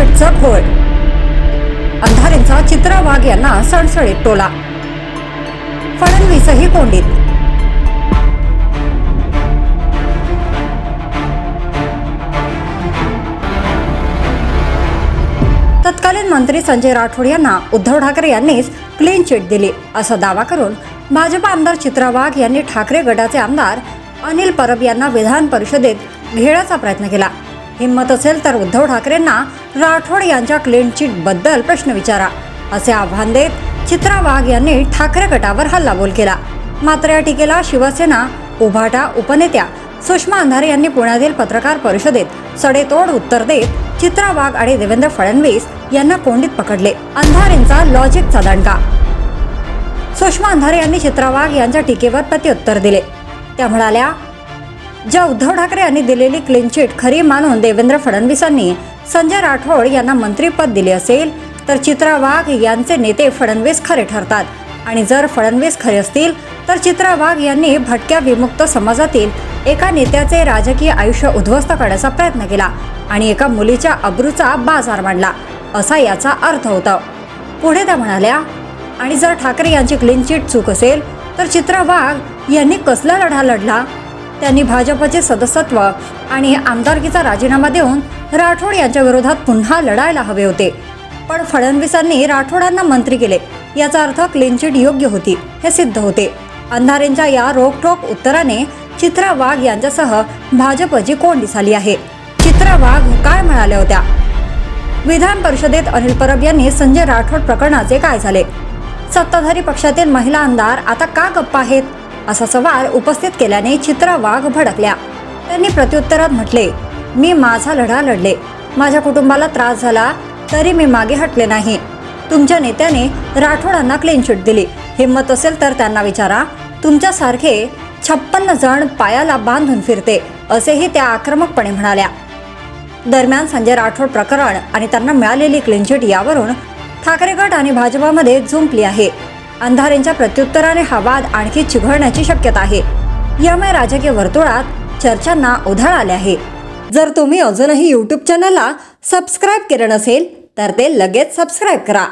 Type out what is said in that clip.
चकचक होय. अंधारेंचा चित्रा वाघ यांना सणसणीत टोला. फडणवीसही कोंडीत. तत्कालीन मंत्री संजय राठोड यांना उद्धव ठाकरे यांनीच क्लीन चिट दिली असा दावा करून भाजप आमदार चित्रा वाघ यांनी ठाकरे गटाचे आमदार अनिल परब यांना विधान परिषदेत घेण्याचा प्रयत्न केला. हिंमत असेल तर उद्धव ठाकरेंना राठोड यांच्या क्लीन चिट बद्दल प्रश्न विचारा असे आव्हान देत चित्रा वाघ यांनी ठाकरे गटावर हल्लाबोल केला. मात्र या टीकेला शिवसेना उभाटा उपनेत्या सुषमा अंधारे यांनी पुण्यातील पत्रकार परिषदेत सडेतोड उत्तर देत चित्रा वाघ आणि देवेंद्र फडणवीस यांना कोंडीत पकडले. अंधारेंचा लॉजिकचा दणका. सुषमा अंधारे यांनी चित्रा वाघ यांच्या टीकेवर प्रत्युत्तर दिले. त्या म्हणाल्या, ज्या उद्धव ठाकरे यांनी दिलेली क्लीन चिट खरी मानून देवेंद्र फडणवीसांनी संजय राठोड यांना मंत्रीपद दिले असेल तर चित्रा वाघ यांचे नेते फडणवीस खरे ठरतात आणि जर फडणवीस खरे असतील तर चित्रा वाघ यांनी भटक्या विमुक्त समाजातील एका नेत्याचे राजकीय आयुष्य उद्ध्वस्त करण्याचा प्रयत्न केला आणि एका मुलीच्या अब्रूचा बाजार मांडला असा याचा अर्थ होता. पुढे त्या म्हणाल्या, आणि जर ठाकरे यांची क्लीन चिट चूक असेल तर चित्रा वाघ यांनी कसला लढा लढला? त्यांनी भाजपचे सदस्यत्व आणि आमदारकीचा राजीनामा देऊन राठोड यांच्या विरोधात पुन्हा लढायला हवे होते. पण फडणवीसांनी राठोडांना मंत्री केले याचा अर्थ क्लीन चिट योग्य होती हे सिद्ध होते. अंधारेंच्या या रोखठोक उत्तराने चित्रा वाघ यांच्यासह भाजपची कोंडी झाली आहे. चित्रा वाघ काय म्हणाल्या होत्या? विधान परिषदेत अनिल परब यांनी संजय राठोड प्रकरणाचे काय झाले? सत्ताधारी पक्षातील महिला आमदार आता का गप्पा आहेत असा सवाल उपस्थित केल्याने चित्रा वाघ भडकल्या. त्यांनी प्रत्युत्तरात म्हटले, मी माझा लढा लढले. माझ्या कुटुंबाला त्रास झाला तरी मी मागे हटले नाही. तुमच्या नेत्याने राठोडांना क्लीन चिट दिली. हिंमत असेल तर त्यांना विचारा. तुमच्यासारखे 56 जण पायाला बांधून फिरते असेही त्या आक्रमकपणे म्हणाल्या. दरम्यान संजय राठोड प्रकरण आणि त्यांना मिळालेली क्लीन चिट यावरून ठाकरे गट आणि भाजपामध्ये जुंपली आहे. अंधारेंच्या प्रत्युत्तराने हा वाद आणखी चिघळण्याची शक्यता आहे. यामुळे राजकीय वर्तुळात चर्चांना उधाळ आले आहे. जर तुम्ही अजूनही YouTube चॅनलला सबस्क्राईब केलं नसेल तर ते लगेच सबस्क्राईब करा.